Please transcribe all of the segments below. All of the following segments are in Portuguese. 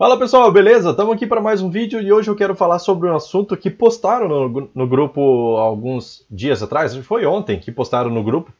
Fala pessoal, beleza? Estamos aqui para mais um vídeo e hoje eu quero falar sobre um assunto que postaram no grupo alguns dias atrás, foi ontem que postaram no grupo,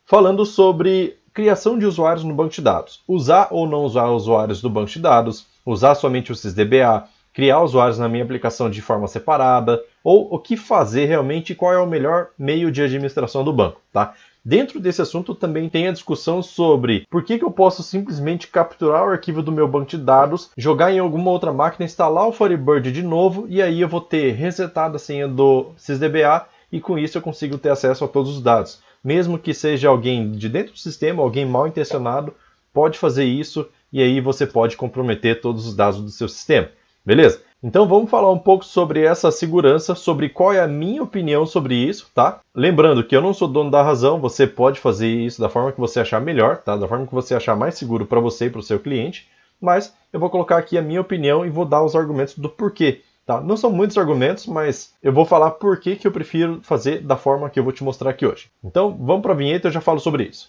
falando sobre criação de usuários no banco de dados. Usar ou não usar usuários do banco de dados, usar somente o SysDBA, criar usuários na minha aplicação de forma separada, ou o que fazer realmente e qual é o melhor meio de administração do banco, tá? Dentro desse assunto também tem a discussão sobre por que eu posso simplesmente capturar o arquivo do meu banco de dados, jogar em alguma outra máquina, instalar o Firebird de novo e aí eu vou ter resetado a senha do SysDBA e com isso eu consigo ter acesso a todos os dados. Mesmo que seja alguém de dentro do sistema, alguém mal intencionado, pode fazer isso e aí você pode comprometer todos os dados do seu sistema. Beleza? Então vamos falar um pouco sobre essa segurança, sobre qual é a minha opinião sobre isso, tá? Lembrando que eu não sou dono da razão, você pode fazer isso da forma que você achar melhor, tá? Da forma que você achar mais seguro para você e para o seu cliente, mas eu vou colocar aqui a minha opinião e vou dar os argumentos do porquê, tá? Não são muitos argumentos, mas eu vou falar por que eu prefiro fazer da forma que eu vou te mostrar aqui hoje. Então vamos para a vinheta e eu já falo sobre isso.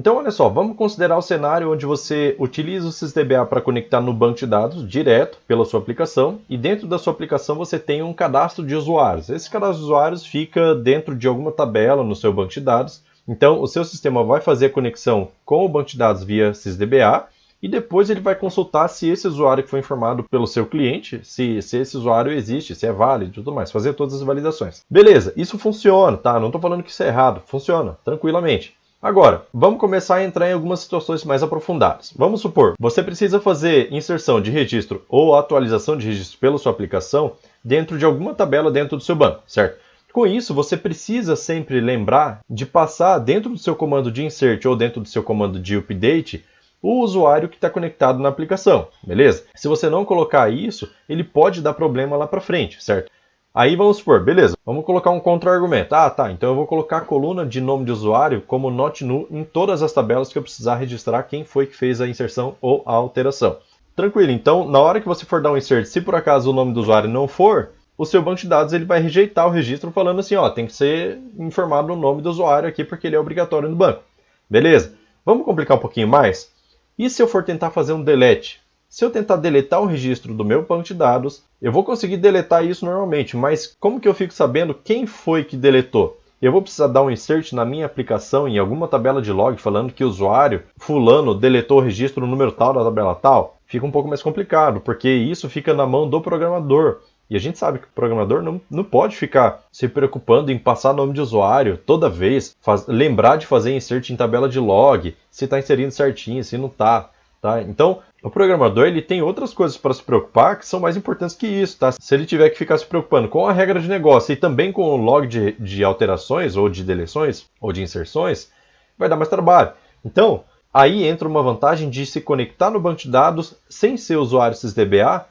Então, olha só, vamos considerar o cenário onde você utiliza o SysDBA para conectar no banco de dados direto pela sua aplicação e dentro da sua aplicação você tem um cadastro de usuários. Esse cadastro de usuários fica dentro de alguma tabela no seu banco de dados. Então, o seu sistema vai fazer a conexão com o banco de dados via SysDBA e depois ele vai consultar se esse usuário que foi informado pelo seu cliente, se esse usuário existe, se é válido e tudo mais, fazer todas as validações. Beleza, isso funciona, tá? Não estou falando que isso é errado, funciona, tranquilamente. Agora, vamos começar a entrar em algumas situações mais aprofundadas. Vamos supor, você precisa fazer inserção de registro ou atualização de registro pela sua aplicação dentro de alguma tabela dentro do seu banco, certo? Com isso, você precisa sempre lembrar de passar dentro do seu comando de insert ou dentro do seu comando de update o usuário que está conectado na aplicação, beleza? Se você não colocar isso, ele pode dar problema lá para frente, certo? Aí vamos supor, beleza, vamos colocar um contra-argumento. Ah, tá, então eu vou colocar a coluna de nome de usuário como not new em todas as tabelas que eu precisar registrar quem foi que fez a inserção ou a alteração. Tranquilo, então na hora que você for dar um insert, se por acaso o nome do usuário não for, o seu banco de dados ele vai rejeitar o registro falando assim, ó, tem que ser informado o nome do usuário aqui porque ele é obrigatório no banco. Beleza? Vamos complicar um pouquinho mais? E se eu for tentar fazer um delete? Se eu tentar deletar um registro do meu banco de dados, eu vou conseguir deletar isso normalmente, mas como que eu fico sabendo quem foi que deletou? Eu vou precisar dar um insert na minha aplicação em alguma tabela de log falando que o usuário fulano deletou o registro no número tal da tabela tal? Fica um pouco mais complicado, porque isso fica na mão do programador. E a gente sabe que o programador não pode ficar se preocupando em passar nome de usuário toda vez, lembrar de fazer insert em tabela de log, se está inserindo certinho, se não está. Tá? Então, o programador ele tem outras coisas para se preocupar que são mais importantes que isso. Tá? Se ele tiver que ficar se preocupando com a regra de negócio e também com o log de alterações, ou de deleções, ou de inserções, vai dar mais trabalho. Então, aí entra uma vantagem de se conectar no banco de dados sem ser usuário SysDBA,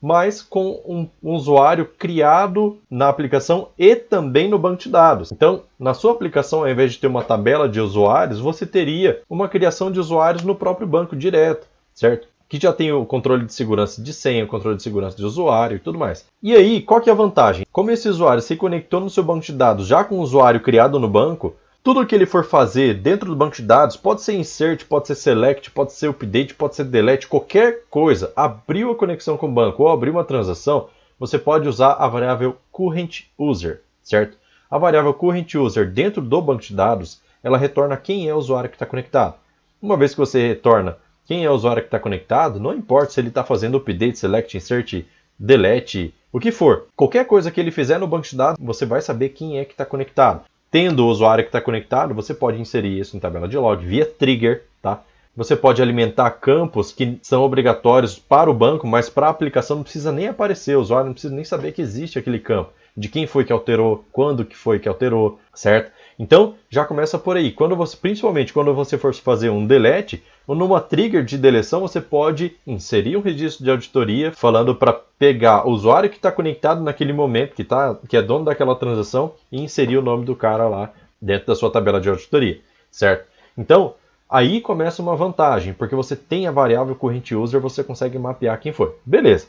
mas com um usuário criado na aplicação e também no banco de dados. Então, na sua aplicação, ao invés de ter uma tabela de usuários, você teria uma criação de usuários no próprio banco direto, certo? Que já tem o controle de segurança de senha, o controle de segurança de usuário e tudo mais. E aí, qual que é a vantagem? Como esse usuário se conectou no seu banco de dados já com o usuário criado no banco, tudo que ele for fazer dentro do banco de dados, pode ser insert, pode ser select, pode ser update, pode ser delete, qualquer coisa, abriu a conexão com o banco ou abriu uma transação, você pode usar a variável current user, certo? A variável current user dentro do banco de dados, ela retorna quem é o usuário que está conectado. Uma vez que você retorna quem é o usuário que está conectado, não importa se ele está fazendo update, select, insert, delete, o que for. Qualquer coisa que ele fizer no banco de dados, você vai saber quem é que está conectado. Tendo o usuário que está conectado, você pode inserir isso em tabela de log via trigger, tá? Você pode alimentar campos que são obrigatórios para o banco, mas para a aplicação não precisa nem aparecer, o usuário não precisa nem saber que existe aquele campo, de quem foi que alterou, quando que foi que alterou, certo? Então, já começa por aí. Principalmente quando você for fazer um delete, ou numa trigger de deleção, você pode inserir um registro de auditoria falando para pegar o usuário que está conectado naquele momento, que é dono daquela transação, e inserir o nome do cara lá dentro da sua tabela de auditoria, certo? Então, aí começa uma vantagem, porque você tem a variável current user, você consegue mapear quem foi. Beleza.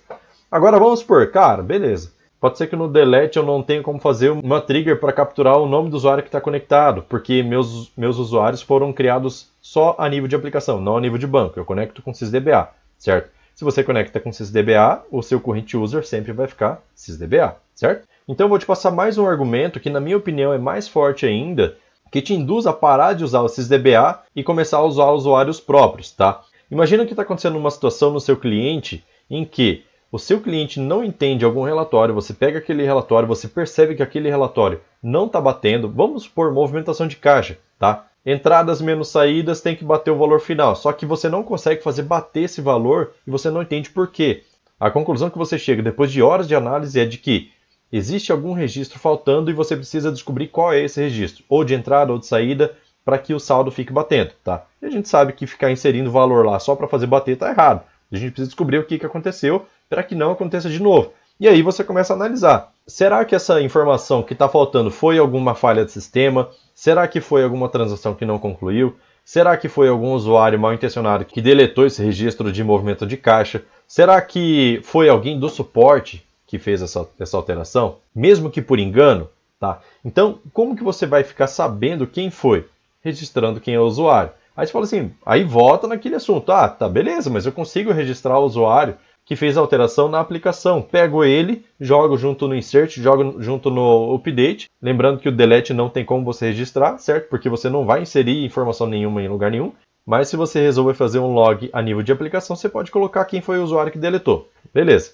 Agora vamos supor, cara, beleza. Pode ser que no delete eu não tenha como fazer uma trigger para capturar o nome do usuário que está conectado, porque meus usuários foram criados só a nível de aplicação, não a nível de banco. Eu conecto com SysDBA, certo? Se você conecta com SysDBA, o seu current user sempre vai ficar SysDBA, certo? Então eu vou te passar mais um argumento que, na minha opinião, é mais forte ainda, que te induz a parar de usar o SysDBA e começar a usar usuários próprios, tá? Imagina que está acontecendo uma situação no seu cliente em que o seu cliente não entende algum relatório, você pega aquele relatório, você percebe que aquele relatório não está batendo, vamos supor movimentação de caixa, tá? Entradas menos saídas tem que bater o valor final, só que você não consegue fazer bater esse valor e você não entende por quê. A conclusão que você chega depois de horas de análise é de que existe algum registro faltando e você precisa descobrir qual é esse registro, ou de entrada ou de saída, para que o saldo fique batendo, tá? E a gente sabe que ficar inserindo valor lá só para fazer bater está errado. A gente precisa descobrir o que aconteceu para que não aconteça de novo. E aí você começa a analisar. Será que essa informação que está faltando foi alguma falha de sistema? Será que foi alguma transação que não concluiu? Será que foi algum usuário mal intencionado que deletou esse registro de movimento de caixa? Será que foi alguém do suporte que fez essa alteração? Mesmo que por engano? Tá? Então, como que você vai ficar sabendo quem foi? Registrando quem é o usuário. Aí você fala assim, aí volta naquele assunto. Ah, tá, beleza, mas eu consigo registrar o usuário que fez a alteração na aplicação. Pego ele, jogo junto no insert, jogo junto no update. Lembrando que o delete não tem como você registrar, certo? Porque você não vai inserir informação nenhuma em lugar nenhum. Mas se você resolver fazer um log a nível de aplicação, você pode colocar quem foi o usuário que deletou. Beleza.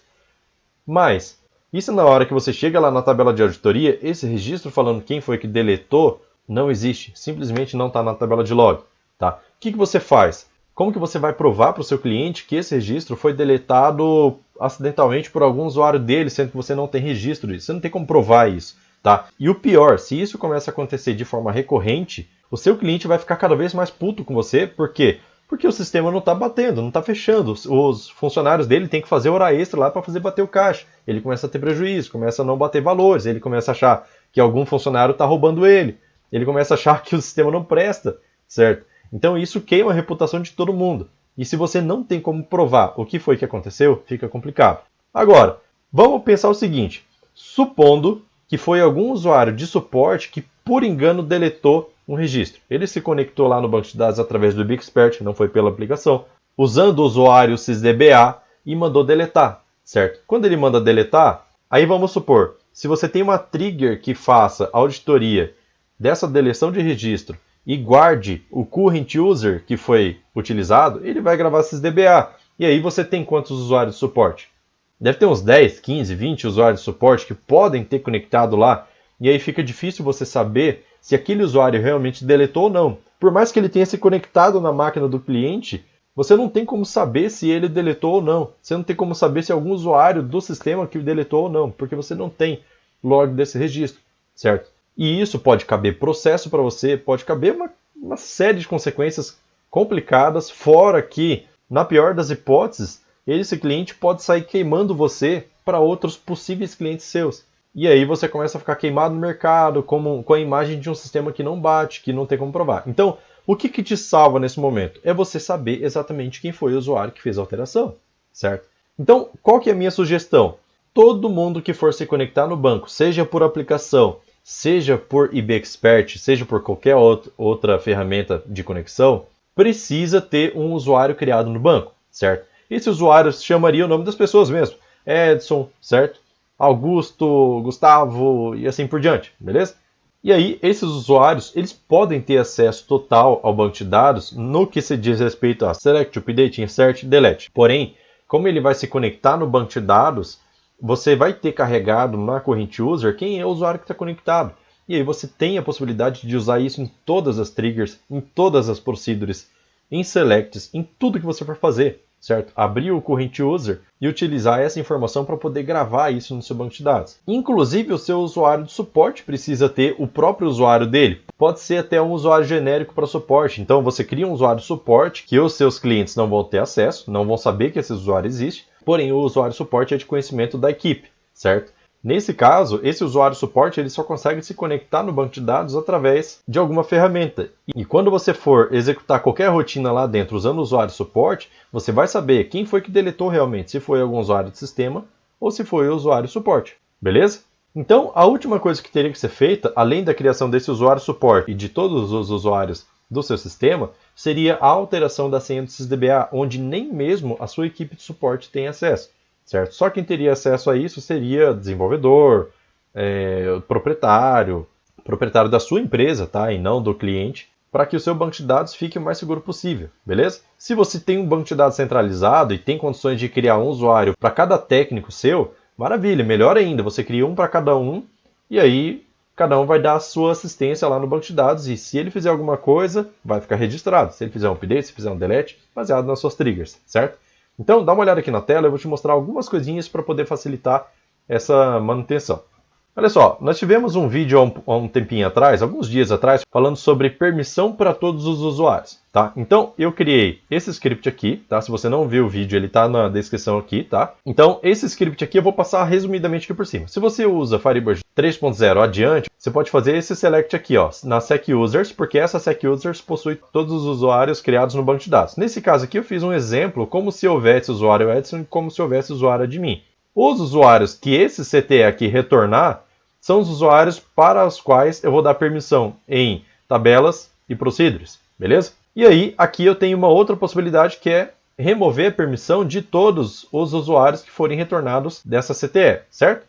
Mas, isso na hora que você chega lá na tabela de auditoria, esse registro falando quem foi que deletou, não existe, simplesmente não está na tabela de log. Tá? O que você faz? Como que você vai provar para o seu cliente que esse registro foi deletado acidentalmente por algum usuário dele, sendo que você não tem registro disso? Você não tem como provar isso. Tá? E o pior, se isso começa a acontecer de forma recorrente, o seu cliente vai ficar cada vez mais puto com você. Por quê? Porque o sistema não está batendo, não está fechando. Os funcionários dele têm que fazer hora extra lá para fazer bater o caixa. Ele começa a ter prejuízo, começa a não bater valores, ele começa a achar que algum funcionário está roubando ele. Ele começa a achar que o sistema não presta, certo? Então isso queima a reputação de todo mundo. E se você não tem como provar o que foi que aconteceu, fica complicado. Agora, vamos pensar o seguinte. Supondo que foi algum usuário de suporte que por engano deletou um registro. Ele se conectou lá no banco de dados através do Bigspert, não foi pela aplicação, usando o usuário SysDBA e mandou deletar, certo? Quando ele manda deletar, aí vamos supor, se você tem uma trigger que faça auditoria dessa deleção de registro e guarde o current user que foi utilizado, ele vai gravar SysDBA. E aí você tem quantos usuários de suporte? Deve ter uns 10, 15, 20 usuários de suporte que podem ter conectado lá. E aí fica difícil você saber se aquele usuário realmente deletou ou não. Por mais que ele tenha se conectado na máquina do cliente, você não tem como saber se ele deletou ou não. Você não tem como saber se é algum usuário do sistema que deletou ou não, porque você não tem log desse registro, certo? E isso pode caber processo para você, pode caber uma série de consequências complicadas, fora que, na pior das hipóteses, esse cliente pode sair queimando você para outros possíveis clientes seus. E aí você começa a ficar queimado no mercado com a imagem de um sistema que não bate, que não tem como provar. Então, o que te salva nesse momento? É você saber exatamente quem foi o usuário que fez a alteração, certo? Então, qual que é a minha sugestão? Todo mundo que for se conectar no banco, seja por aplicação, seja por IBExpert, seja por qualquer outra ferramenta de conexão, precisa ter um usuário criado no banco, certo? Esse usuário chamaria o nome das pessoas mesmo. Edson, certo? Augusto, Gustavo e assim por diante, beleza? E aí, esses usuários, eles podem ter acesso total ao banco de dados no que se diz respeito a Select, Update, Insert, Delete. Porém, como ele vai se conectar no banco de dados, você vai ter carregado na Current User quem é o usuário que está conectado. E aí você tem a possibilidade de usar isso em todas as triggers, em todas as procedures, em selects, em tudo que você for fazer, certo? Abrir o Current User e utilizar essa informação para poder gravar isso no seu banco de dados. Inclusive, o seu usuário de suporte precisa ter o próprio usuário dele. Pode ser até um usuário genérico para suporte. Então, você cria um usuário de suporte que os seus clientes não vão ter acesso, não vão saber que esse usuário existe, porém o usuário de suporte é de conhecimento da equipe, certo? Nesse caso, esse usuário de suporte ele só consegue se conectar no banco de dados através de alguma ferramenta. E quando você for executar qualquer rotina lá dentro usando o usuário de suporte, você vai saber quem foi que deletou realmente, se foi algum usuário de sistema ou se foi o usuário de suporte, Beleza? Então, a última coisa que teria que ser feita, além da criação desse usuário suporte e de todos os usuários do seu sistema, seria a alteração da senha do SysDBA, onde nem mesmo a sua equipe de suporte tem acesso, certo? Só quem teria acesso a isso seria desenvolvedor, proprietário da sua empresa, tá? E não do cliente, para que o seu banco de dados fique o mais seguro possível, beleza? Se você tem um banco de dados centralizado e tem condições de criar um usuário para cada técnico seu, maravilha, melhor ainda, você cria um para cada um e aí cada um vai dar a sua assistência lá no banco de dados e se ele fizer alguma coisa, vai ficar registrado. Se ele fizer um update, se fizer um delete, baseado nas suas triggers, certo? Então, dá uma olhada aqui na tela, eu vou te mostrar algumas coisinhas para poder facilitar essa manutenção. Olha só, nós tivemos um vídeo há um tempinho atrás, alguns dias atrás, falando sobre permissão para todos os usuários, tá? Então, eu criei esse script aqui, tá? Se você não viu o vídeo, ele tá na descrição aqui, tá? Então, esse script aqui eu vou passar resumidamente aqui por cima. Se você usa Firebird 3.0 adiante, você pode fazer esse select aqui, ó, na SecUsers, porque essa SecUsers possui todos os usuários criados no banco de dados. Nesse caso aqui, eu fiz um exemplo como se houvesse usuário Edson e como se houvesse usuário admin. Os usuários que esse CTE aqui retornar são os usuários para os quais eu vou dar permissão em tabelas e procedures, beleza? E aí, aqui eu tenho uma outra possibilidade que é remover a permissão de todos os usuários que forem retornados dessa CTE, certo?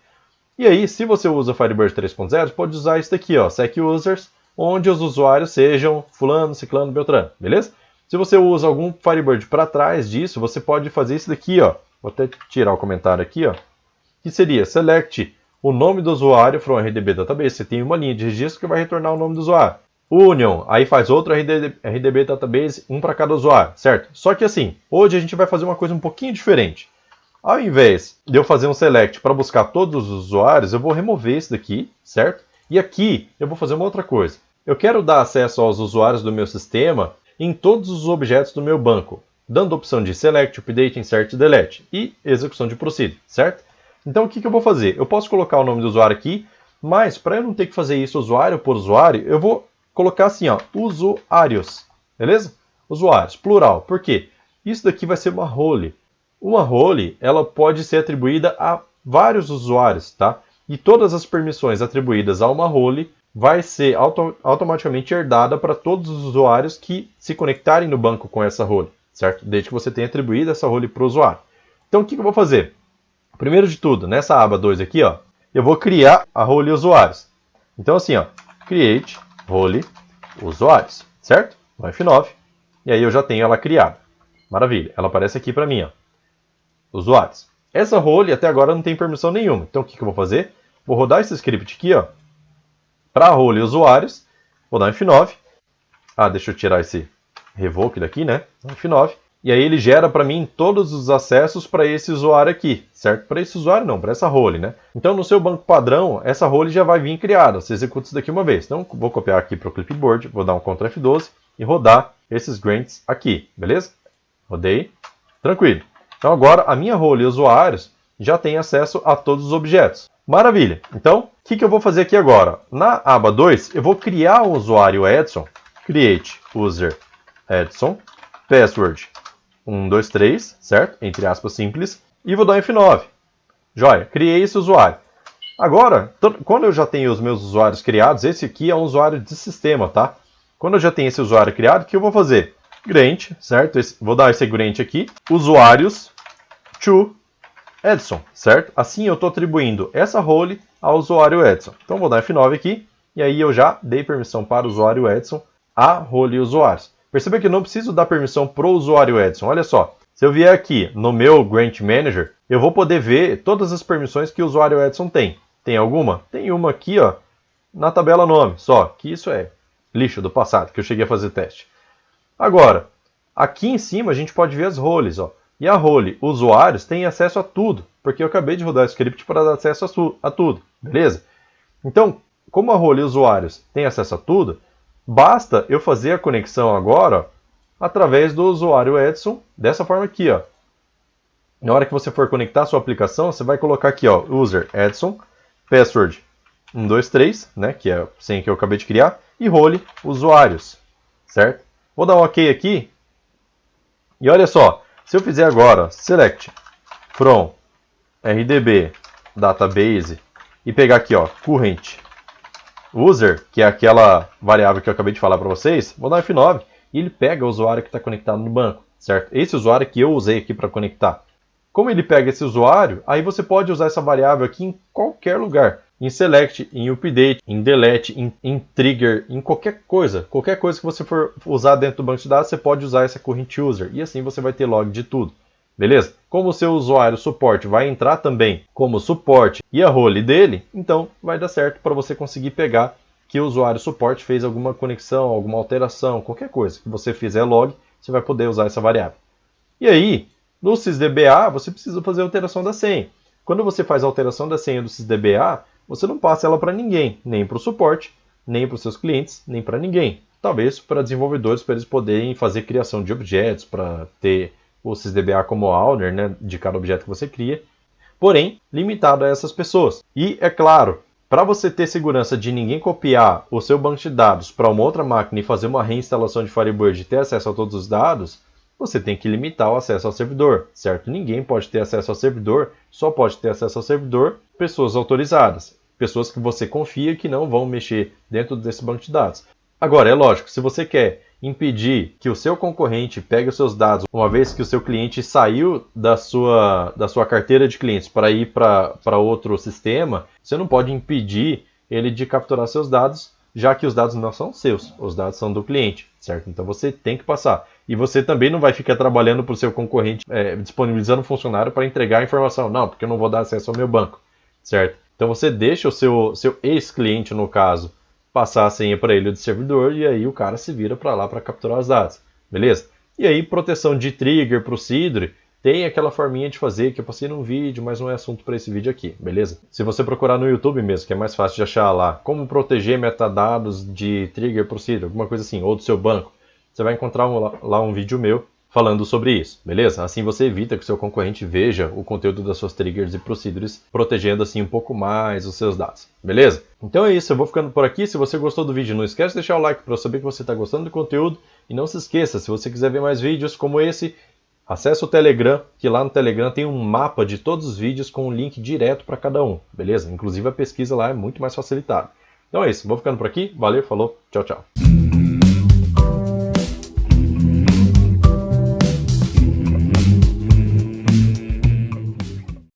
E aí, se você usa Firebird 3.0, você pode usar isso daqui, ó, SecUsers, onde os usuários sejam fulano, ciclano, beltrano, beleza? Se você usa algum Firebird para trás disso, você pode fazer isso daqui, ó. Vou até tirar o comentário aqui, ó. Que seria select o nome do usuário from RDB Database. Você tem uma linha de registro que vai retornar o nome do usuário. Union, aí faz outro RDB Database, um para cada usuário, certo? Só que assim, hoje a gente vai fazer uma coisa um pouquinho diferente. Ao invés de eu fazer um select para buscar todos os usuários, eu vou remover esse daqui, certo? E aqui eu vou fazer uma outra coisa. Eu quero dar acesso aos usuários do meu sistema em todos os objetos do meu banco, dando a opção de select, update, insert, delete e execução de procedure, certo? Então o que eu vou fazer? Eu posso colocar o nome do usuário aqui, mas para eu não ter que fazer isso usuário por usuário, eu vou colocar assim, ó, usuários, beleza? Usuários, plural. Por quê? Isso daqui vai ser uma role. Uma role, ela pode ser atribuída a vários usuários, tá? E todas as permissões atribuídas a uma role vai ser automaticamente herdada para todos os usuários que se conectarem no banco com essa role, certo? Desde que você tenha atribuído essa role para o usuário. Então o que eu vou fazer? Primeiro de tudo, nessa aba 2 aqui, ó, eu vou criar a role usuários. Então assim, ó, create role usuários, certo? No F9. E aí eu já tenho ela criada. Maravilha, ela aparece aqui para mim, ó. Usuários. Essa role até agora não tem permissão nenhuma. Então o que eu vou fazer? Vou rodar esse script aqui, ó, para a role usuários. Vou dar um F9. Ah, deixa eu tirar esse revoke daqui, né? F9. E aí ele gera para mim todos os acessos para esse usuário aqui, certo? Para esse usuário não, para essa role, né? Então no seu banco padrão, essa role já vai vir criada. Você executa isso daqui uma vez. Então vou copiar aqui para o clipboard, vou dar um Ctrl F12 e rodar esses grants aqui, beleza? Rodei, tranquilo. Então agora a minha role usuários já tem acesso a todos os objetos. Maravilha! Então, o que eu vou fazer aqui agora? Na aba 2, eu vou criar o usuário Edson, create user Edson, password 123, certo? Entre aspas simples, e vou dar um F9. Joia, criei esse usuário. Agora, quando eu já tenho os meus usuários criados, esse aqui é um usuário de sistema, tá? Quando eu já tenho esse usuário criado, o que eu vou fazer? Grant, certo? Vou dar esse grant aqui, usuários to Edson, certo? Assim eu estou atribuindo essa role ao usuário Edson. Então vou dar F9 aqui, e aí eu já dei permissão para o usuário Edson a role usuários. Perceba que eu não preciso dar permissão para o usuário Edson. Olha só, se eu vier aqui no meu Grant Manager, eu vou poder ver todas as permissões que o usuário Edson tem. Tem alguma? Tem uma aqui, ó, na tabela nome, só que isso é lixo do passado, que eu cheguei a fazer teste. Agora, aqui em cima a gente pode ver as roles, ó. E a role usuários tem acesso a tudo, porque eu acabei de rodar o script para dar acesso a tudo, beleza? Então, como a role usuários tem acesso a tudo, basta eu fazer a conexão agora ó, através do usuário Edson, dessa forma aqui, ó. Na hora que você for conectar a sua aplicação, você vai colocar aqui, ó, user Edson, password 123, né, que é a senha que eu acabei de criar, e role usuários, certo? Vou dar um OK aqui. E olha só, se eu fizer agora select from RDB database e pegar aqui, ó, current user, que é aquela variável que eu acabei de falar para vocês, vou dar F9 e ele pega o usuário que está conectado no banco, certo? Esse usuário que eu usei aqui para conectar. Como ele pega esse usuário, aí você pode usar essa variável aqui em qualquer lugar. Em select, em update, em delete, em trigger, em qualquer coisa. Qualquer coisa que você for usar dentro do banco de dados, você pode usar essa current user. E assim você vai ter log de tudo. Beleza? Como o seu usuário suporte vai entrar também como suporte e a role dele, então vai dar certo para você conseguir pegar que o usuário suporte fez alguma conexão, alguma alteração, qualquer coisa que você fizer log, você vai poder usar essa variável. E aí, no sysdba, você precisa fazer a alteração da senha. Quando você faz a alteração da senha do sysdba, você não passa ela para ninguém, nem para o suporte, nem para os seus clientes, nem para ninguém. Talvez para desenvolvedores, para eles poderem fazer criação de objetos, para ter o sysdba como owner, né, de cada objeto que você cria, porém, limitado a essas pessoas. E, é claro, para você ter segurança de ninguém copiar o seu banco de dados para uma outra máquina e fazer uma reinstalação de Firebird e ter acesso a todos os dados, você tem que limitar o acesso ao servidor, certo? Ninguém pode ter acesso ao servidor, só pode ter acesso ao servidor pessoas autorizadas, pessoas que você confia que não vão mexer dentro desse banco de dados. Agora, é lógico, se você quer impedir que o seu concorrente pegue os seus dados, uma vez que o seu cliente saiu da sua carteira de clientes para ir para outro sistema, você não pode impedir ele de capturar seus dados, já que os dados não são seus, os dados são do cliente, certo? Então você tem que passar. E você também não vai ficar trabalhando para o seu concorrente, disponibilizando um funcionário para entregar a informação. Não, porque eu não vou dar acesso ao meu banco, certo? Então você deixa o seu ex-cliente, no caso, passar a senha para ele do servidor e aí o cara se vira para lá para capturar os dados, beleza? E aí proteção de trigger, procedure, tem aquela forminha de fazer que eu passei num vídeo, mas não é assunto para esse vídeo aqui, beleza? Se você procurar no YouTube mesmo, que é mais fácil de achar lá, como proteger metadados de trigger, procedure, alguma coisa assim, ou do seu banco, você vai encontrar lá um vídeo meu falando sobre isso, beleza? Assim você evita que o seu concorrente veja o conteúdo das suas triggers e procedures, protegendo assim um pouco mais os seus dados, beleza? Então é isso, eu vou ficando por aqui. Se você gostou do vídeo, não esquece de deixar o like para eu saber que você está gostando do conteúdo. E não se esqueça, se você quiser ver mais vídeos como esse, acesse o Telegram, que lá no Telegram tem um mapa de todos os vídeos com um link direto para cada um, beleza? Inclusive a pesquisa lá é muito mais facilitada. Então é isso, vou ficando por aqui, valeu, falou, tchau, tchau.